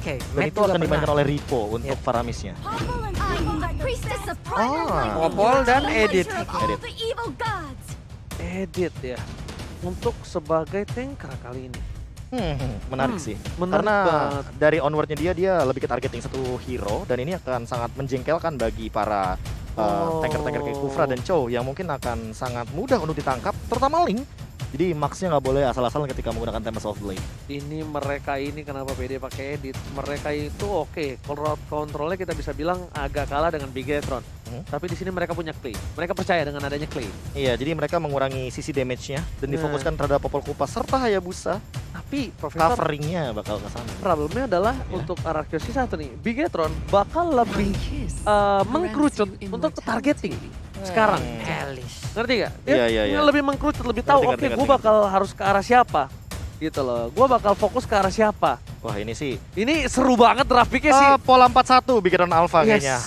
Oke, Dan itu akan dimainkan oleh Ripo untuk Faramisnya. Popol dan Edit. Edit ya. Untuk sebagai tanker kali ini. Menarik sih. Menarik Karena banget. dari onwardnya dia lebih ke targeting satu hero. Dan ini akan sangat menjengkelkan bagi para tanker-tanker kayak Kufra dan Chow yang mungkin akan sangat mudah untuk ditangkap, terutama Link. Jadi Max-nya nggak boleh asal-asalan ketika menggunakan Tempest of Blade. Ini mereka ini kenapa PD pakai Edit? Mereka itu oke, crowd controlnya kita bisa bilang agak kalah dengan Bigetron. Tapi di sini mereka punya Clay. Mereka percaya dengan adanya Clay. Iya, jadi mereka mengurangi sisi damage-nya dan Nah. difokuskan terhadap Popol Kupas serta Hayabusa. Tapi Profesor, Coveringnya bakal ke sana. problemnya adalah untuk Arceus satu nih, Bigetron bakal lebih mengkerucut untuk targeting sekarang. Alice. Ngerti gak? Iya. Lebih mengkerucut, lebih tahu Ngerti, gue bakal harus ke arah siapa. Gitu loh, gue bakal fokus ke arah siapa. Wah, ini sih Ini seru banget draft picknya sih. pola 4-1 Bigetron Alpha Yes. kayaknya.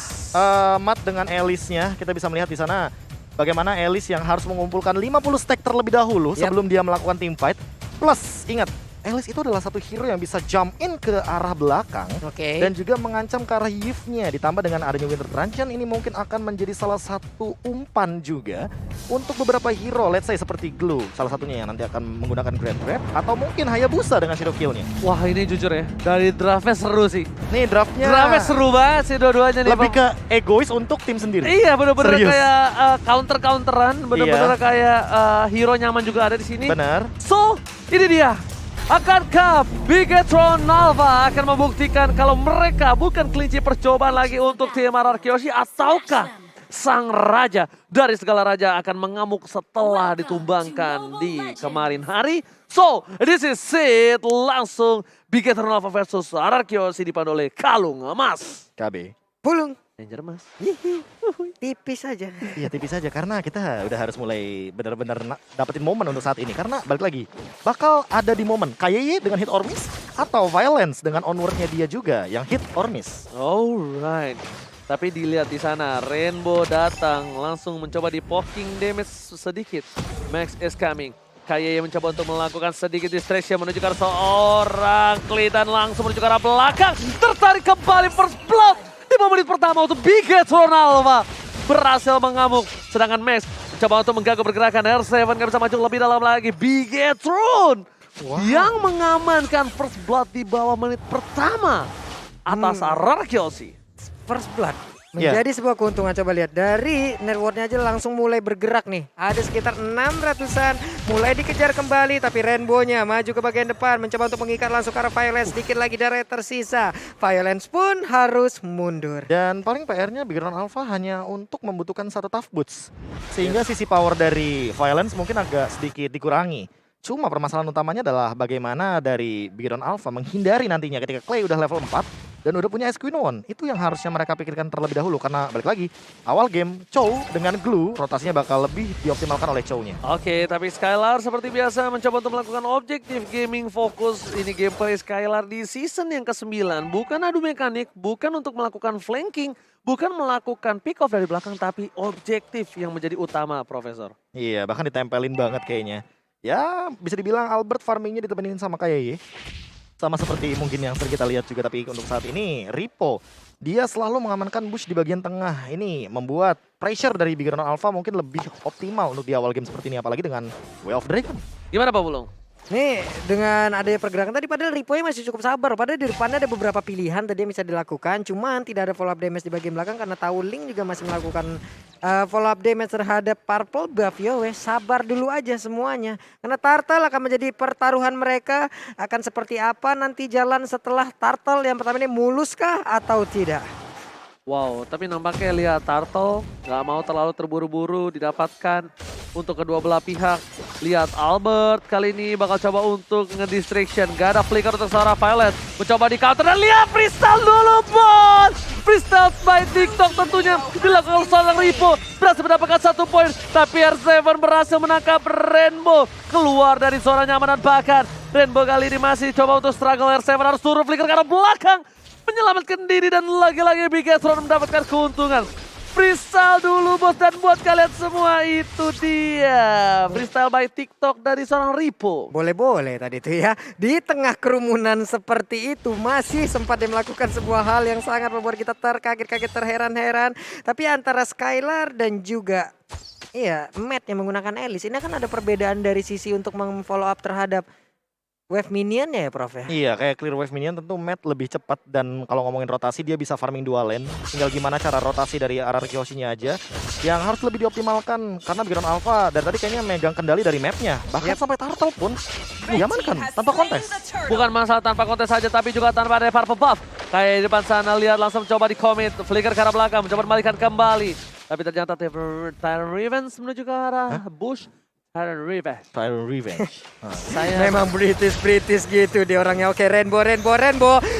Matt dengan Alice-nya, kita bisa melihat di sana bagaimana Alice yang harus mengumpulkan 50 stack terlebih dahulu sebelum dia melakukan team fight. Plus, ingat, Alice itu adalah satu hero yang bisa jump in ke arah belakang Oke. dan juga mengancam ke arah Yves-nya. Ditambah dengan adanya Winter Truncheon, ini mungkin akan menjadi salah satu umpan juga untuk beberapa hero, let's say seperti Glue, salah satunya yang nanti akan menggunakan Grand Grab, atau mungkin Hayabusa dengan Shadow Kill-nya. Wah, ini jujur ya, dari draftnya seru sih. Nih draftnya Draftnya seru banget sih dua-duanya nih. lebih Bang. ke egois untuk tim sendiri. Iya, bener-bener Serius. kayak counter-counteran, bener-bener kayak hero nyaman juga ada di sini. Benar. So, ini dia. Akankah Bigetron Alpha akan membuktikan kalau mereka bukan kelinci percobaan lagi untuk tim Arceus, ataukah sang raja dari segala raja akan mengamuk setelah ditumbangkan di kemarin hari? So, this is it. Langsung Bigetron Alpha versus Arceus dipandu oleh Kalung Emas. KB. Pulung. Danger Mas. Tipis aja. Iya tipis saja karena kita udah harus mulai benar-benar dapetin momen untuk saat ini. Karena balik lagi, bakal ada di momen KYY dengan hit or miss atau Violence dengan onwardnya dia juga yang hit or miss. Alright. Tapi dilihat di sana, Rainbow datang langsung mencoba di poking damage sedikit. Max is coming. KYY mencoba untuk melakukan sedikit distraction menuju ke arah seorang Klee dan langsung menuju ke arah belakang. Tertarik kembali first blood. 5 menit pertama untuk Bigetron Alpha berhasil mengamuk. Sedangkan Max mencoba untuk mengganggu pergerakan R7, gak bisa maju lebih dalam lagi. Bigetron yang mengamankan first blood di bawah menit pertama atas Arceus. First blood. Menjadi sebuah keuntungan, coba lihat dari networknya aja langsung mulai bergerak nih. Ada sekitar 600-an mulai dikejar kembali, tapi Rainbow-nya maju ke bagian depan mencoba untuk mengikat langsung ke arah Violence. Sedikit lagi darah tersisa, Violence pun harus mundur. Dan paling PR-nya Bigetron Alpha hanya untuk membutuhkan satu tough boots. Sehingga sisi power dari Violence mungkin agak sedikit dikurangi. Cuma permasalahan utamanya adalah bagaimana dari Bigetron Alpha menghindari nantinya ketika Clay udah level 4 dan udah punya Esquinoon. Itu yang harusnya mereka pikirkan terlebih dahulu karena balik lagi awal game Chow dengan Glue rotasinya bakal lebih dioptimalkan oleh Chow-nya. Oke, tapi Skylar seperti biasa mencoba untuk melakukan objektif gaming fokus. Ini gameplay Skylar di season yang ke-9. Bukan adu mekanik, bukan untuk melakukan flanking, bukan melakukan pick off dari belakang, tapi objektif yang menjadi utama, Profesor. Iya, bahkan ditempelin banget kayaknya. Ya, bisa dibilang Albert farmingnya ditemenin sama KYY. Sama seperti mungkin yang sering kita lihat juga, tapi untuk saat ini Ripo dia selalu mengamankan bush di bagian tengah. Ini membuat pressure dari Bigetron Alpha mungkin lebih optimal untuk di awal game seperti ini, apalagi dengan Way of Dragon. Gimana Pak Bulung? Nih dengan adanya pergerakan tadi padahal Ripo-nya masih cukup sabar. Padahal di depannya ada beberapa pilihan tadi yang bisa dilakukan. Cuman tidak ada follow up damage di bagian belakang karena tahu Link juga masih melakukan follow up damage terhadap Purple Buff. Yo weh, sabar dulu aja semuanya. Karena Turtle akan menjadi pertaruhan mereka. Akan seperti apa nanti jalan setelah Turtle yang pertama ini mulus kah atau tidak? Wow, tapi nampaknya lihat Turtle nggak mau terlalu terburu-buru didapatkan untuk kedua belah pihak. Lihat Albert kali ini bakal coba untuk ngedistraction. Gak ada flicker untuk seorang Violet. Mencoba di counter dan lihat freestyle dulu bot. Freestyle by TikTok tentunya dilakukan seorang Ripo. Berhasil mendapatkan 1 poin. Tapi R7 berhasil menangkap Rainbow. Keluar dari zona nyaman dan bahkan Rainbow kali ini masih coba untuk struggle. R7 harus turun flicker ke arah belakang. Menyelamatkan diri dan lagi-lagi Bigetron mendapatkan keuntungan. Freestyle dulu bos, dan buat kalian semua itu dia freestyle by TikTok dari seorang Ripo. Boleh-boleh tadi tuh ya. Di tengah kerumunan seperti itu masih sempat dia melakukan sebuah hal yang sangat membuat kita terkaget-kaget, terheran-heran. Tapi antara Skylar dan juga Matt yang menggunakan Elise, ini kan ada perbedaan dari sisi untuk memfollow up terhadap wave minionnya ya Prof ya? Iya, kayak clear wave minion tentu Matt lebih cepat, dan kalau ngomongin rotasi dia bisa farming dua lane. Tinggal gimana cara rotasi dari arah Kyoshi-nya aja yang harus lebih dioptimalkan, karena Biron Alpha dari tadi kayaknya megang kendali dari mapnya. Bahkan sampai turtle pun diamankan tanpa kontes. Bukan masalah tanpa kontes saja, tapi juga tanpa ada purple buff. Kayak di depan sana, lihat langsung coba di commit, flicker ke arah belakang, mencoba membalikan kembali. Tapi ternyata Tyrant Revenge menuju ke arah bush. Tyrant Revenge. Saya Memang British gitu dia orangnya. Oke, Rainbow.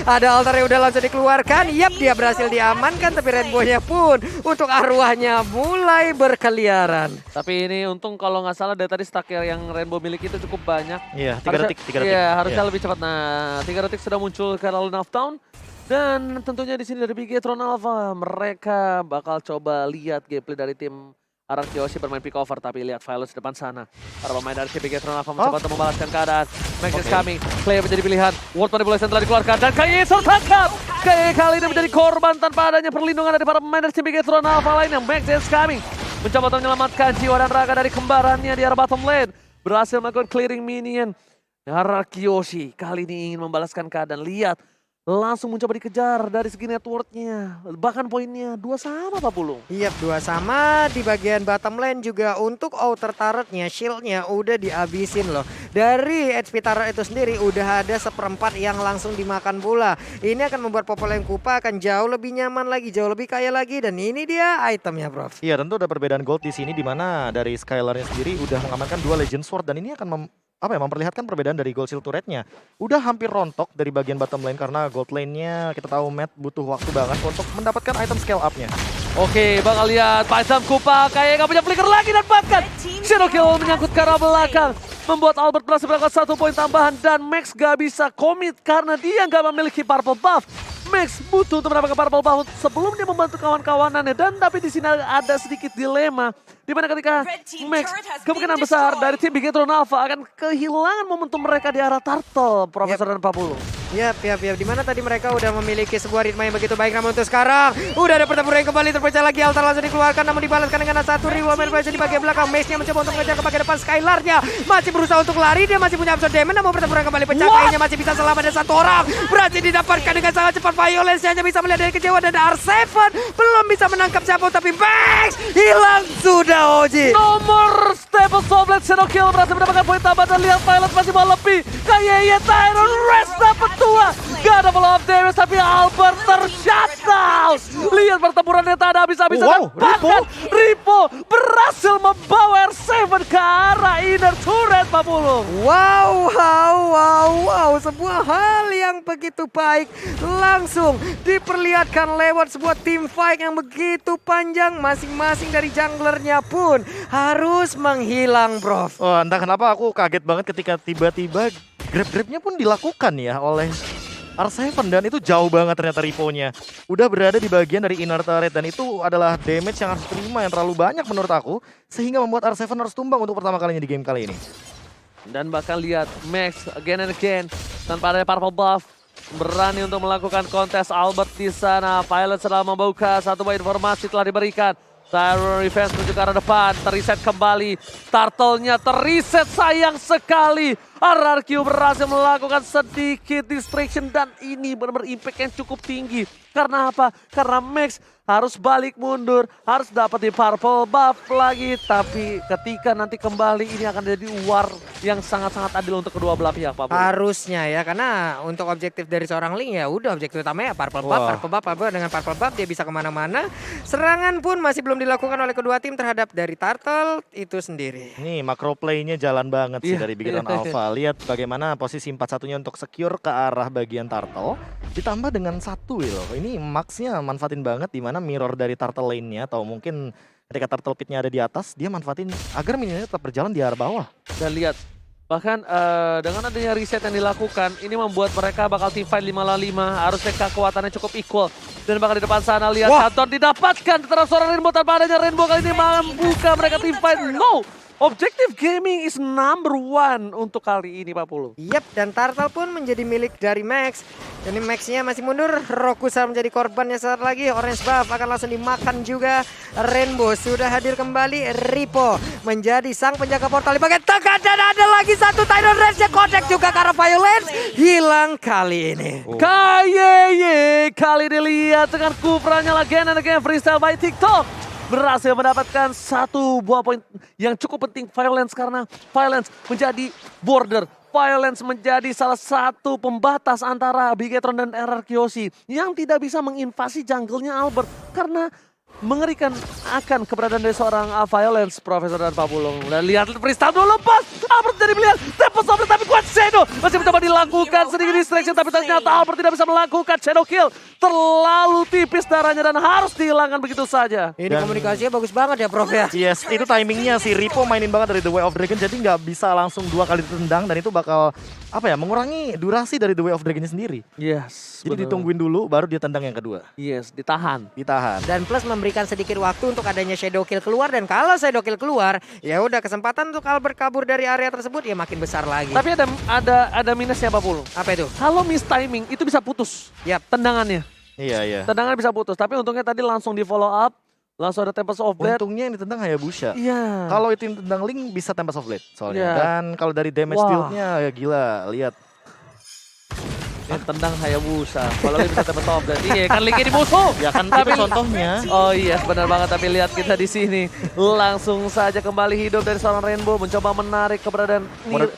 Ada altar yang udah langsung dikeluarkan. Yap, dia berhasil diamankan, tapi Rainbow-nya pun untuk arwahnya mulai berkeliaran. Tapi ini untung kalau nggak salah dari tadi stack yang Rainbow milik itu cukup banyak. Iya, 3 detik. Iya, harusnya lebih cepat. Nah, 3 detik sudah muncul ke arah Lane of Town. Dan tentunya di sini dari Bigetron Alpha, mereka bakal coba lihat gameplay dari tim arah Kyoshi bermain pick over, tapi lihat Violence depan sana. Para pemain dari Bigetron Alpha mencoba untuk membalaskan keadaan. Max is coming, Clay menjadi pilihan. World Manipulation telah dikeluarkan dan KYE tertangkap. KYE kali ini menjadi korban tanpa adanya perlindungan dari para pemain dari Bigetron Alpha lainnya. Max is coming, mencoba untuk menyelamatkan jiwa dan raga dari kembarannya di arah bottom lane. Berhasil melakukan clearing minion. Arah Kyoshi kali ini ingin membalaskan keadaan. Lihat, langsung mencoba dikejar dari segi networknya. Bahkan poinnya 2 sama Pak Pulung. Iya, 2 sama. Di bagian bottom lane juga untuk outer turretnya, shieldnya udah dihabisin loh. Dari HP turret itu sendiri udah ada 1/4 yang langsung dimakan pula. Ini akan membuat Popoleng Kupa akan jauh lebih nyaman lagi, jauh lebih kaya lagi. Dan ini dia itemnya Prof. Iya, tentu ada perbedaan gold di sini, di mana dari Skylar-nya sendiri udah mengamankan 2 Legend Sword, dan ini akan memperlihatkan perbedaan dari gold shield turretnya. Udah hampir rontok dari bagian bottom lane, karena gold lane-nya kita tahu Matt butuh waktu banget untuk mendapatkan item scale up-nya. Oke, bakal lihat Python Kupa kayak nggak punya flicker lagi, dan bahkan Shadow Kill menyangkut ke arah belakang. Membuat Albert berhasil mendapatkan 1 poin tambahan, dan Max gak bisa commit karena dia gak memiliki purple buff. Max butuh untuk mendapatkan purple buff sebelum dia membantu kawan-kawanannya, dan tapi di sini ada sedikit dilema. Dimana ketika Max kemungkinan besar dari tim Bigetron Alpha akan kehilangan momentum mereka di arah turtle, Profesor dan Pak Pulung. Yap. Dimana tadi mereka udah memiliki sebuah ritme yang begitu baik, namun untuk sekarang udah ada pertempuran yang kembali terpecah lagi. Altar langsung dikeluarkan, namun dibalaskan dengan satu rewoman versi di bagian belakang. Mace-nya mencoba untuk mengejar ke bagian depan. Skylar-nya masih berusaha untuk lari, dia masih punya absorb damage, namun pertempuran kembali pecah. Kayaknya masih bisa selamat, dan 1 orang berhasil didapatkan dengan sangat cepat. Violence hanya bisa melihat dari kejauhan, dan R7 belum bisa menangkap siapa, tapi Max hilang sudah Oji. Nomor Stable Soblet Shadow Kill berhasil mendapatkan poin tambah, dan lihat Pilot masih mau lebih. Kayak Tyron Rest dapat 2. Gak ada follow up damage, tapi Albert tershutdown. Lihat pertempurannya tak ada habis-habisan. Wow, Dan bahkan Ripo berhasil membawa R7 ke arah inner turret Pak Pulung. Wow. Sebuah hal yang begitu baik langsung diperlihatkan lewat sebuah team fight yang begitu panjang. Masing-masing dari junglernya pun harus menghilang, Prof. Oh, entah kenapa aku kaget banget ketika tiba-tiba grab-grabnya pun dilakukan ya oleh R7, dan itu jauh banget ternyata Ripo-nya. Udah berada di bagian dari inner turret, dan itu adalah damage yang harus terima yang terlalu banyak menurut aku, sehingga membuat R7 harus tumbang untuk pertama kalinya di game kali ini. Dan bahkan lihat Max again and again tanpa ada purple buff berani untuk melakukan kontes. Albert di sana, Pilot sedang membuka satu buah informasi telah diberikan. Tyron Revenge menuju ke arah depan, terreset kembali. Turtle-nya terreset, sayang sekali. RRQ berhasil melakukan sedikit distraction, dan ini benar-benar impact yang cukup tinggi. Karena apa? Karena Max harus balik mundur, harus dapat di purple buff lagi. Tapi ketika nanti kembali, ini akan jadi war yang sangat-sangat adil untuk kedua belah pihak, Pak. Harusnya ya, karena untuk objektif dari seorang Link ya udah objektif utamanya purple buff. Dengan purple buff dia bisa kemana-mana. Serangan pun masih belum dilakukan oleh kedua tim terhadap dari Turtle itu sendiri. Nih macro play-nya jalan banget sih dari Bigetron Alpha. Lihat bagaimana posisi 4-1-nya untuk secure ke arah bagian Turtle. Ditambah dengan 1 Will. Ini Max-nya manfaatin banget, dimana mirror dari Turtle lane-nya, atau mungkin ketika Turtle pit-nya ada di atas, dia manfaatin agar minionnya tetap berjalan di arah bawah. Dan lihat Bahkan dengan adanya reset yang dilakukan, ini membuat mereka bakal team fight 5 lawan 5. Harusnya kekuatannya cukup equal. Dan bakal di depan sana lihat Kanton didapatkan. Terhadap seorang Rainbow tanpa adanya Rainbow kali ini membuka mereka team fight. No! Objective Gaming is #1 untuk kali ini Pak Pulu. Yap, dan Turtle pun menjadi milik dari Max. Jadi Max-nya masih mundur, Rokusa menjadi korbannya saat lagi. Orange buff akan langsung dimakan juga. Rainbow sudah hadir kembali. Ripo menjadi sang penjaga portal di bagian tengah. Dan ada lagi satu Tidal Rage-nya connect juga karena Violence hilang kali ini. Kayeye kali dilihat dengan kupranya lagi and again freestyle by TikTok. Berhasil mendapatkan satu buah poin yang cukup penting Violence karena Violence menjadi border. Violence menjadi salah satu pembatas antara Bigetron dan RRQC yang tidak bisa menginvasi jungle-nya Albert karena mengerikan akan keberadaan dari seorang Violence, Profesor dan Pak Pulung. Dan lihat freestyle dulu lepas. Albert jadi melihat tempo sobret tapi kuat Shadow. Masih mencoba dilakukan sedikit distraction tapi ternyata Albert tidak bisa melakukan Shadow kill. Terlalu tipis darahnya dan harus dihilangkan begitu saja. Ini komunikasinya bagus banget ya Prof ya. Yes, itu timingnya si Ripo mainin banget dari The Way of Dragon jadi nggak bisa langsung 2 kali ditendang dan itu bakal mengurangi durasi dari The Way of Dragon sendiri. Yes. Jadi ditungguin dulu baru dia tendang yang kedua. Yes, ditahan. Dan plus memberikan sedikit waktu untuk adanya shadow kill keluar dan kalau shadow kill keluar ya udah kesempatan untuk Albert kabur dari area tersebut ya makin besar lagi. Tapi ada minusnya Pak Pulung. Apa itu? Kalau miss timing itu bisa putus. Yap. Tendangannya. Iya. Tendangan bisa putus, tapi untungnya tadi langsung di follow up, langsung ada Tempest of Blade. Untungnya yang ditendang Hayabusa. Iya. Kalau itu yang tendang Link bisa Tempest of Blade soalnya. Iya. Dan kalau dari damage deal-nya ya gila, lihat. Ini tendang Hayabusa, kalau bisa Tempest of Blade. Iya kan Linknya di musuh. Ya kan itu contohnya. Oh iya benar banget, tapi lihat kita di sini langsung saja kembali hidup dari seorang Rainbow mencoba menarik keberadaan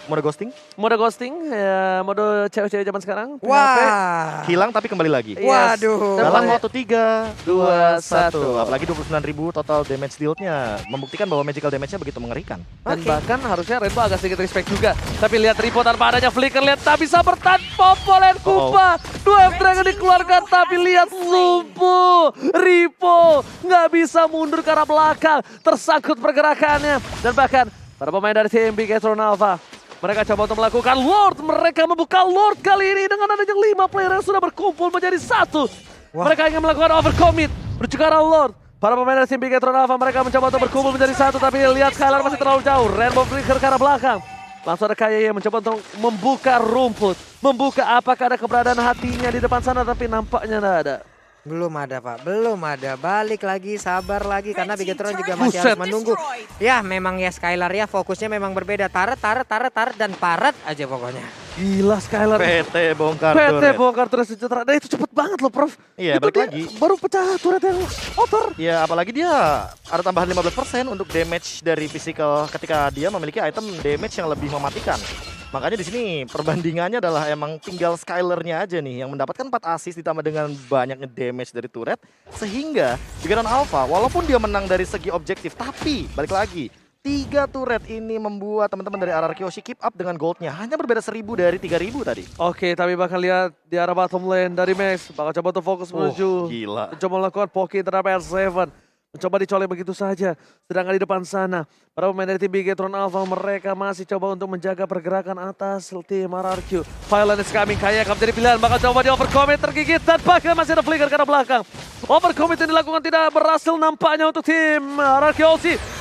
Mode ghosting? Mode ghosting, ya mode cewek-cewek zaman sekarang. Wah. Hilang tapi kembali lagi. Yes. Waduh. Dalam waktu 3, 2, 1. 1. Apalagi 29.000 total damage deal-nya. Membuktikan bahwa magical damage-nya begitu mengerikan. Dan bahkan harusnya Rainbow agak sedikit respect juga. Tapi lihat Ripo tanpa adanya flicker, lihat tak bisa bertahan Popol dan Kupa. Dua Dragon dikeluarkan tapi lihat lumpuh. Ripo nggak bisa mundur ke arah belakang. Tersangkut pergerakannya. Dan bahkan para pemain dari tim Bigetron Alpha, mereka coba untuk melakukan Lord. Mereka membuka Lord kali ini dengan adanya 5 player yang sudah berkumpul menjadi satu. Mereka ingin melakukan overcommit. Menuju ke arah Lord. Para pemain dari tim Bigetron Alpha mereka mencoba untuk berkumpul menjadi satu. Tapi lihat Skylar masih terlalu jauh. Rainbow flicker ke arah belakang. Langsung ada Kaya yang mencoba untuk membuka rumput. Membuka apakah ada keberadaan hatinya di depan sana. Tapi nampaknya tidak ada. Belum ada Pak, belum ada. Balik lagi, sabar lagi karena Bigetron juga masih harus menunggu. Ya memang ya Skylar ya fokusnya memang berbeda. Taret dan paret aja pokoknya. Gila Skylar. PT bongkar PT turret. bongkar turret sejahtera. Nah itu cepet banget loh Prof. Iya, itu balik dia lagi. baru pecah turret yang outer. Ya apalagi dia ada tambahan 15% untuk damage dari physical ketika dia memiliki item damage yang lebih mematikan. Makanya di sini perbandingannya adalah emang tinggal Skylar-nya aja nih yang mendapatkan 4 assist ditambah dengan banyaknya damage dari turret. Sehingga Bigetron Alpha walaupun dia menang dari segi objektif tapi balik lagi 3 turret ini membuat teman-teman dari RRQC keep up dengan goldnya. Hanya berbeda 1000 dari 3000 tadi. Oke, tapi bakal lihat di arah bottom lane dari Max. Bakal coba untuk fokus menuju. Gila. Mencoba melakukan pocket terhadap R7. Mencoba dicolek begitu saja. Sedangkan di depan sana, para pemain dari tim Bigetron Alpha mereka masih coba untuk menjaga pergerakan atas tim RRQ. Violent is coming, Kaya akan menjadi pilihan. Bakal coba di overcommit, tergigit dan bahkan masih ada flicker ke arah belakang. Overcommit yang dilakukan tidak berhasil nampaknya untuk tim RRQ.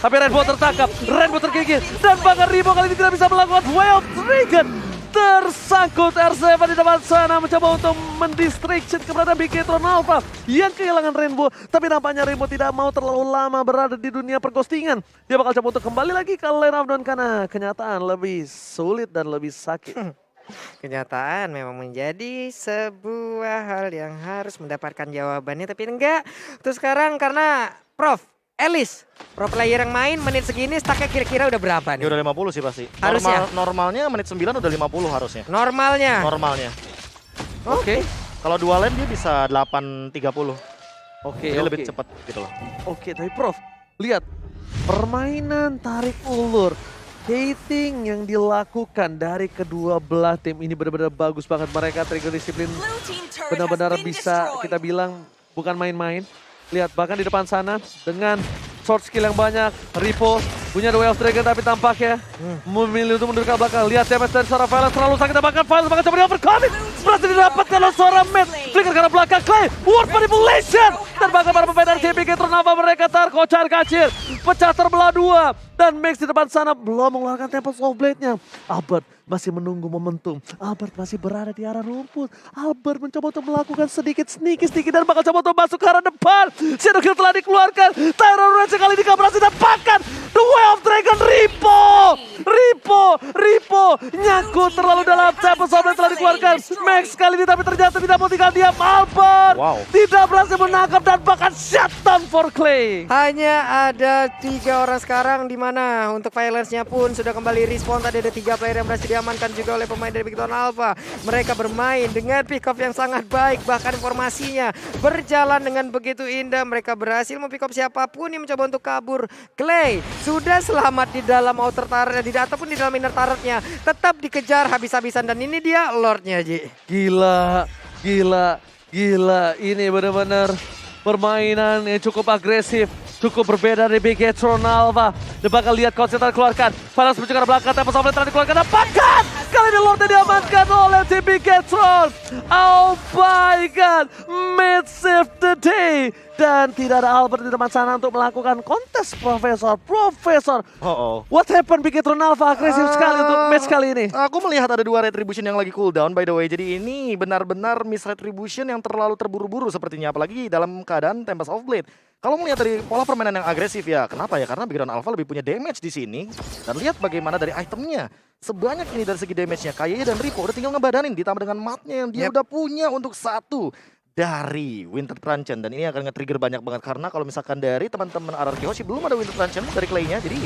Tapi Rainbow tertangkap, Rainbow tergigit. Dan bahkan Ribo kali ini tidak bisa melakukan Wild Dragon. Tersangkut R7 di depan sana mencoba untuk mendistraction keberadaan Bigetron Alpha yang kehilangan Rainbow. Tapi nampaknya Rainbow tidak mau terlalu lama berada di dunia perghostingan. Dia bakal coba untuk kembali lagi ke lane of down karena kenyataan lebih sulit dan lebih sakit. Kenyataan memang menjadi sebuah hal yang harus mendapatkan jawabannya tapi enggak. Terus sekarang karena Prof Elis, pro player yang main menit segini stacknya kira-kira udah berapa Ya nih? udah 50 sih pasti. Harusnya. Normalnya menit 9 udah 50 harusnya. Normalnya. Normalnya. Oke. Kalau dua lane dia bisa 8.30. Oke, Jadi oke. lebih cepat gitu loh. Oke, tapi Prof, lihat permainan tarik ulur, hating yang dilakukan dari kedua belah tim ini benar-benar bagus banget. Mereka trigger disiplin benar-benar bisa kita bilang bukan main-main. Lihat bahkan di depan sana dengan short skill yang banyak. Ripo punya The Way of Dragon tapi tampaknya memilih untuk mundur ke belakang. Lihat damage dari seorang Violence terlalu sakit, bahkan Violence bahkan coba di overcoming. Berhasil didapatkan oleh seorang Matt. Flicker ke arah belakang, Clay, Ward Manipulation. Dan bahkan para pemain dari TP Gatron Alpha mereka terkocar kacir. Pecah terbelah dua. Dan Max di depan sana belum mengeluarkan Tempest of Blade-nya. Albert masih menunggu momentum. Albert masih berada di arah rumput. Albert mencoba untuk melakukan sedikit sneaky dan bakal coba untuk masuk ke arah depan. Shadow Kill telah dikeluarkan. Tyrant Rage kali ini gak berhasil dapatkan. The Way of Dragon, Ripo nyangkut terlalu dalam. Tempest of Blade telah dikeluarkan. Max kali ini tapi ternyata tidak mau tinggal diam. Albert tidak berhasil menangkap dan bahkan shutdown for Clay. Hanya ada 3 orang sekarang, di mana untuk Violence-nya pun sudah kembali respawn. Tadi ada 3 player yang berhasil diamankan juga oleh pemain dari Big Town Alpha. Mereka bermain dengan pick off yang sangat baik, bahkan informasinya berjalan dengan begitu indah. Mereka berhasil mempick off siapapun yang mencoba untuk kabur. Clay sudah selamat di dalam outer turret ataupun di dalam inner turretnya, tetap dikejar habis-habisan, dan ini dia Lordnya, Ji. Gila. Ini benar-benar permainan yang cukup agresif. Cukup berbeda dari Big Gatron Alpha. Dan bakal lihat konsentrat keluarkan. Violence menuju ke belakang, Tempest of Blade telah dikeluarkan. Dapatkan! Kali ini Lordnya diamankan oleh tim Big Gatron. Oh my god, Mid save the day. Dan tidak ada Albert di depan sana untuk melakukan kontes Profesor. What happened Big Gatron Alpha? Agresif sekali untuk match kali ini. Aku melihat ada 2 retribution yang lagi cooldown by the way. Jadi ini benar-benar miss retribution yang terlalu terburu-buru sepertinya. Apalagi dalam keadaan Tempest of Blade. Kalau melihat dari pola permainan yang agresif ya, kenapa ya? Karena Big Gatron Alpha lebih punya damage di sini. Dan lihat bagaimana dari itemnya. Sebanyak ini dari segi damage-nya. Kaye dan Ripo udah tinggal ngebadanin ditambah dengan matnya yang dia udah punya untuk 1 dari Winter Truncheon. Dan ini akan nge-trigger banyak banget karena kalau misalkan dari teman-teman RRQ Hoshi belum ada Winter Truncheon dari Clay-nya. Jadi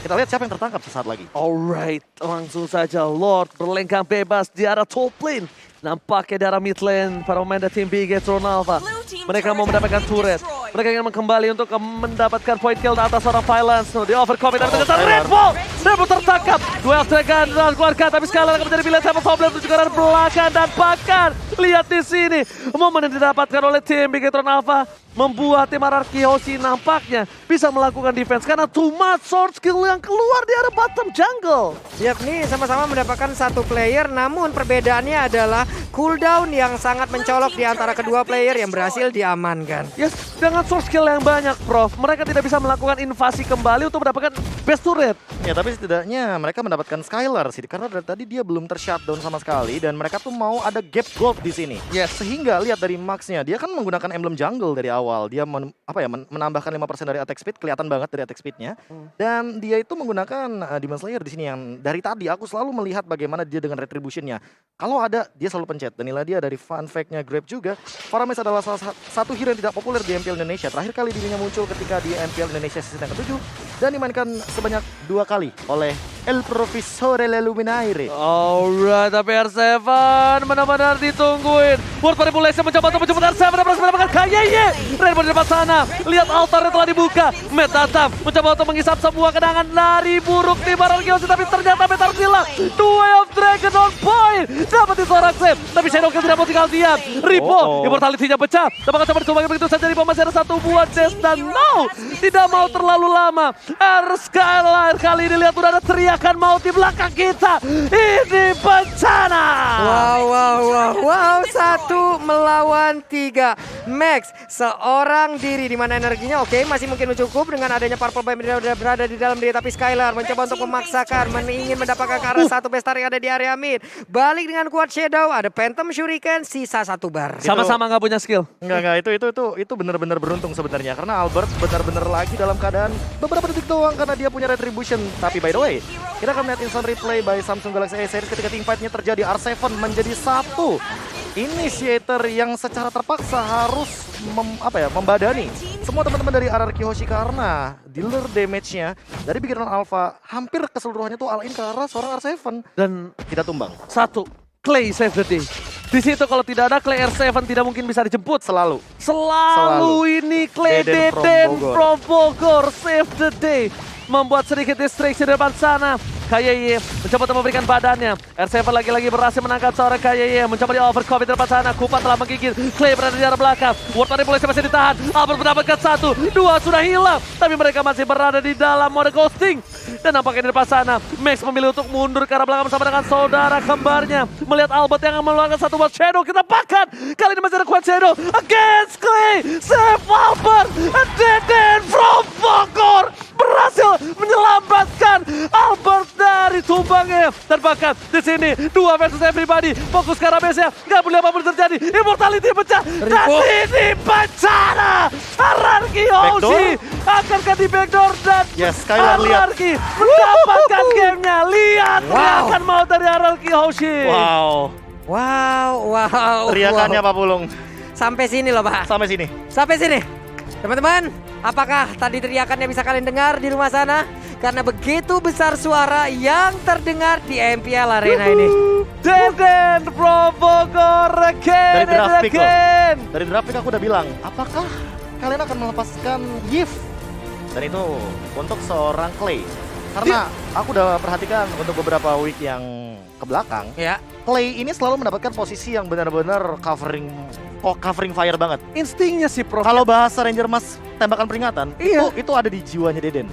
kita lihat siapa yang tertangkap sesaat lagi. Alright, langsung saja Lord berlengkang bebas di arah top lane. Nampaknya di arah mid lane para pemain dari tim Big Gatron Alpha. Mereka mau mendapatkan turret. Mereka ingin kembali untuk mendapatkan point kill atas seorang Violence. Di overcoming tapi ternyata Redbo tertangkap. Duel Dragon dan keluarga, tapi sekali akan menjadi pilihan Tempest of Blade menuju ke arah belakang. Dan bahkan lihat di sini momen yang didapatkan oleh tim Big Gatron Alpha membuat tim RRQ Hoshi nampaknya bisa melakukan defense karena too much sword skill yang keluar di arah bottom jungle. Yap, nih sama-sama mendapatkan 1 player, namun perbedaannya adalah cooldown yang sangat mencolok di antara kedua player yang berhasil diamankan. Yes, dengan sword skill yang banyak, Prof, mereka tidak bisa melakukan invasi kembali untuk mendapatkan best turret. Ya, tapi setidaknya mereka mendapatkan Skylar sih, karena dari tadi dia belum tershutdown sama sekali dan mereka tuh mau ada gap gold di sini. Yes. Sehingga lihat dari Max-nya, dia kan menggunakan emblem jungle dari awal. Dia menambahkan 5% dari attack speed, kelihatan banget dari attack speed-nya. Dan dia itu menggunakan Demon Slayer di sini yang dari tadi aku selalu melihat bagaimana dia dengan retribution-nya. Kalau ada, dia selalu pencet. Dan inilah dia dari fun fact-nya Grab juga. Faramis adalah salah satu hero yang tidak populer di MPL Indonesia. Terakhir kali dirinya muncul ketika di MPL Indonesia season yang ke-7 dan dimainkan sebanyak 2 kali oleh El Profesore Leluminaire. Alright, tapi R7 benar-benar ditungguin. Ward Manipulation mencoba untuk menjemput R7 dan berhasil mendapatkan Kayeye. Rainbow di depan sana. Lihat altarnya telah dibuka. Matt datang mencoba untuk mengisap semua kenangan dari buruk di RRQ Hoshi, tapi ternyata Matt harus hilang. The Way of Dragon on point. Dapat di seorang save, tapi Shadow Kill tidak mau tinggal diam. Ripo, immortality-nya pecah. Tapi coba dicoba begitu saja. Ripo masih ada 1 buat Jess dan no, tidak mau terlalu lama. Skylar kali ini lihat udah ada teriakan mau di belakang kita. Ini bencana. Wow, 1 melawan 3. Max seorang diri, di mana energinya oke masih mungkin cukup dengan adanya Purple Bomb yang sudah berada di dalam diri, tapi Skylar mencoba untuk memaksakan, ingin mendapatkan ke arah 1 bestar yang ada di area mid. Balik dengan kuat Shadow, ada Phantom Shuriken, sisa 1 bar. Sama-sama nggak punya skill. Enggak, itu benar-benar beruntung sebenarnya karena Albert benar-benar lagi dalam keadaan beberapa detik doang karena dia punya retribution. Tapi by the way, kita akan melihat instant replay by Samsung Galaxy A series ketika teamfight-nya terjadi. R7 menjadi 1 initiator yang secara terpaksa harus membadani semua teman-teman dari RRQ Hoshi karena dealer damage-nya dari Big Gatron Alpha hampir keseluruhannya tuh all-in ke arah seorang R7 Dan tidak tumbang. 1, Clay save the day. Di situ kalau tidak ada Clay R7 tidak mungkin bisa dijemput. Selalu ini Clay Deden from Bogor save the day. membuat sedikit distraksi di depan sana. KYY mencoba untuk memberikan badannya. R7 lagi-lagi berhasil menangkap seorang KYY. Mencoba di overcopy di depan sana. Kupat telah menggigit. Clay berada di arah belakang. World Manipulation masih ditahan. Albert mendapatkan 1, 2 sudah hilang. Tapi mereka masih berada di dalam mode ghosting. Dan nampaknya di depan sana, Max memilih untuk mundur ke arah belakang bersama dengan saudara kembarnya. Melihat Albert yang mengeluarkan satu Wild Shadow. Kita pakan. Kali ini masih ada Wild Shadow against Clay. Save Albert. And then from Bogor berhasil menyelamatkan Albert dari tumbangnya. Dan bahkan di sini 2 versus everybody. Fokus ke arah base-nya. Nggak boleh apapun terjadi. Immortality pecah. Dan ini bencana. Hierarchy Hoshi akankah di backdoor dan Yes, Skylar lihat. Hierarchy mendapatkan gamenya. Lihat teriakan mau dari Hierarchy Hoshi. Wow. Wow. Teriakannya Pak Pulung. Sampai sini loh Pak. Sampai sini. Sampai sini. Teman-teman, apakah tadi teriakannya bisa kalian dengar di rumah sana? Karena begitu besar suara yang terdengar di MPL Arena ini. Deden from Bogor again Dari draft and pick loh. again. Dari draft pick aku udah bilang, apakah kalian akan melepaskan Yif? Dan itu untuk seorang Clay. Karena aku udah perhatikan untuk beberapa week yang ke belakang, Ya. Clay ini selalu mendapatkan posisi yang benar-benar covering fire banget. Instingnya sih Prof. Kalau bahasa Ranger Mas tembakan peringatan, Iya. itu ada di jiwanya Deden.